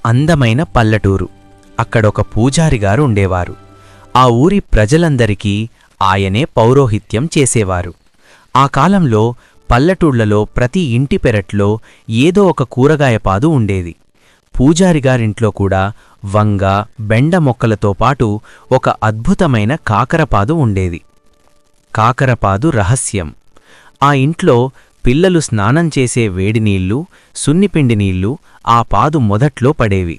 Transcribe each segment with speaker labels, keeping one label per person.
Speaker 1: అందమైన పల్లెటూరు. అక్కడొక పూజారిగారు ఉండేవారు. ఆ ఊరి ప్రజలందరికీ ఆయనే పౌరోహిత్యం చేసేవారు. ఆ కాలంలో పల్లెటూళ్లలో ప్రతి ఇంటి పెరట్లో ఏదో ఒక కూరగాయపాదు ఉండేది. పూజారిగారింట్లో కూడా వంగ, బెండ మొక్కలతో పాటు ఒక అద్భుతమైన కాకరపాదు ఉండేది. కాకరపాదు రహస్యం. ఆ ఇంట్లో పిల్లలు స్నానం చేసే వేడినీళ్లు, సున్నిపిండి నీళ్లు ఆ పాదు మొదట్లో పడేవి.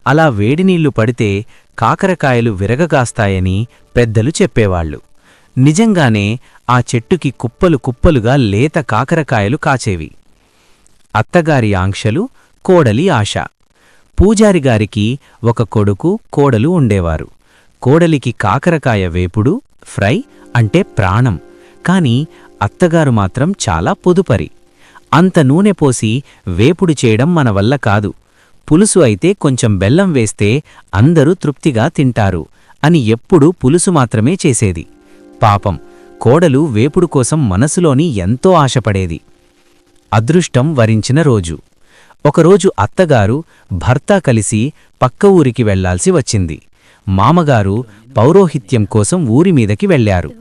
Speaker 1: అలా వేడినీళ్లు పడితే కాకరకాయలు విరగగాస్తాయని పెద్దలు చెప్పేవాళ్లు. నిజంగానే ఆ చెట్టుకి కుప్పలు కుప్పలుగా లేత కాకరకాయలు కాచేవి. అత్తగారి ఆంక్షలు, కోడలి ఆశ. పూజారిగారికి ఒక కొడుకు, కోడలు ఉండేవారు. కోడలికి కాకరకాయ వేపుడు, ఫ్రై అంటే ప్రాణం. కాని అత్తగారు మాత్రం చాలా పొదుపరి. అంత నూనె పోసి వేపుడు చేయడం మన వల్ల కాదు, పులుసు అయితే కొంచెం బెల్లం వేస్తే అందరూ తృప్తిగా తింటారు అని ఎప్పుడూ పులుసు మాత్రమే చేసేది. పాపం, కోడలు వేపుడు కోసం మనసులోని ఎంతో ఆశపడేది. అదృష్టం వరించిన రోజు. ఒకరోజు అత్తగారు, భర్త కలిసి పక్క ఊరికి వెళ్లాల్సి వచ్చింది. మామగారు పౌరోహిత్యం కోసం ఊరిమీదకి వెళ్లారు.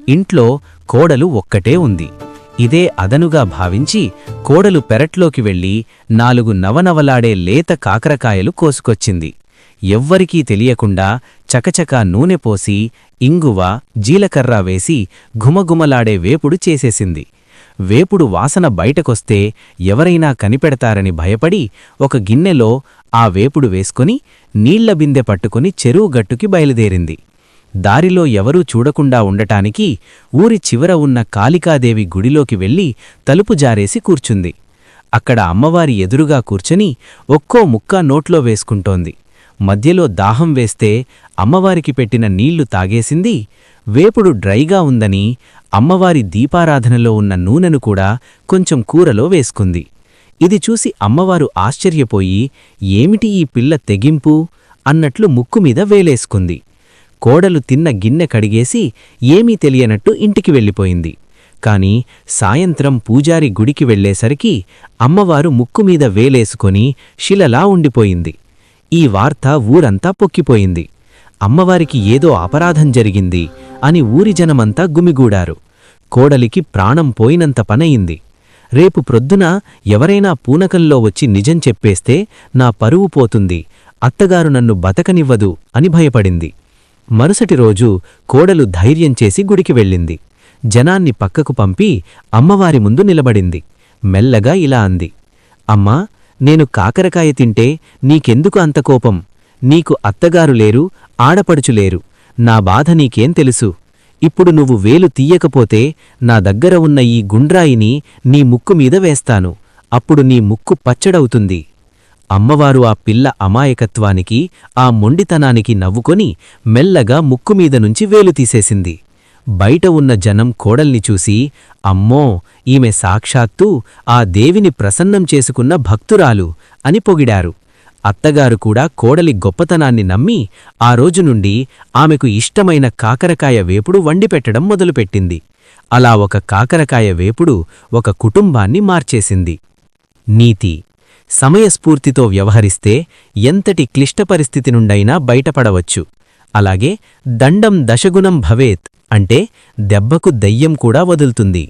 Speaker 1: ఇంట్లో కోడలు ఒక్కటే ఉంది. ఇదే అదనుగా భావించి కోడలు పెరట్లోకి వెళ్లి 4 నవనవలాడే లేత కాకరకాయలు కోసుకొచ్చింది. ఎవ్వరికీ తెలియకుండా చకచకా నూనె పోసి, ఇంగువ, జీలకర్ర వేసి ఘుమఘుమలాడే వేపుడు చేసేసింది. వేపుడు వాసన బయటకొస్తే ఎవరైనా కనిపెడతారని భయపడి ఒక గిన్నెలో ఆ వేపుడు వేసుకుని నీళ్ల బిందె పట్టుకుని చెరువు గట్టుకి బయలుదేరింది. దారిలో ఎవరూ చూడకుండా ఉండటానికి ఊరి చివర ఉన్న కాళికాదేవి గుడిలోకి వెళ్లి తలుపు జారేసి కూర్చుంది. అక్కడ అమ్మవారి ఎదురుగా కూర్చొని ఒక్కో ముక్క నోట్లో వేసుకుంటోంది. మధ్యలో దాహం వేస్తే అమ్మవారికి పెట్టిన నీళ్లు తాగేసింది. వేపుడు డ్రైగా ఉందని అమ్మవారి దీపారాధనలో ఉన్న నూనెను కూడా కొంచెం కూరలో వేసుకుంది. ఇది చూసి అమ్మవారు ఆశ్చర్యపోయి, ఏమిటి ఈ పిల్ల తెగింపు అన్నట్లు ముక్కుమీద వేలేసుకుంది. కోడలు తిన్న గిన్నె కడిగేసి ఏమీ తెలియనట్టు ఇంటికి వెళ్ళిపోయింది. కాని సాయంత్రం పూజారి గుడికి వెళ్లేసరికి అమ్మవారు ముక్కుమీద వేలేసుకొని శిలలా ఉండిపోయింది. ఈ వార్త ఊరంతా పొక్కిపోయింది. అమ్మవారికి ఏదో అపరాధం జరిగింది అని ఊరి జనమంతా గుమిగూడారు. కోడలికి ప్రాణం పోయినంత పనయింది. రేపు ప్రొద్దున ఎవరైనా పూనకంలో వచ్చి నిజం చెప్పేస్తే నా పరువు పోతుంది, అత్తగారు నన్ను బతకనివ్వదు అని భయపడింది. మరుసటి రోజు కోడలు ధైర్యం చేసి గుడికి వెళ్ళింది. జనాన్ని పక్కకు పంపి అమ్మవారి ముందు నిలబడింది. మెల్లగా ఇలా అంది, అమ్మా, నేను కాకరకాయ తింటే నీకెందుకు అంత కోపం? నీకు అత్తగారు లేరు, ఆడపడుచులేరు. నా బాధ నీకేం తెలుసు? ఇప్పుడు నువ్వు వేలు తీయకపోతే నా దగ్గర ఉన్న ఈ గుండ్రాయిని నీ ముక్కుమీద వేస్తాను. అప్పుడు నీ ముక్కు పచ్చడవుతుంది. అమ్మవారు ఆ పిల్ల అమాయకత్వానికి, ఆ మొండితనానికి నవ్వుకొని మెల్లగా ముక్కుమీద నుంచి వేలు తీసేసింది. బయట ఉన్న జనం కోడల్ని చూసి, అమ్మో, ఈమె సాక్షాత్తూ ఆ దేవిని ప్రసన్నం చేసుకున్న భక్తురాలు అని పొగిడారు. అత్తగారు కూడా కోడలి గొప్పతనాన్ని నమ్మి ఆ రోజు నుండి ఆమెకు ఇష్టమైన కాకరకాయ వేపుడు వండిపెట్టడం మొదలుపెట్టింది. అలా ఒక కాకరకాయ వేపుడు ఒక కుటుంబాన్ని మార్చేసింది. నీతి: సమయస్ఫూర్తితో వ్యవహరిస్తే ఎంతటి క్లిష్ట పరిస్థితి నుండైనా బయటపడవచ్చు. అలాగే దండం దశగుణం భవేత్ అంటే దెబ్బకు దయ్యం కూడా వదులుతుంది.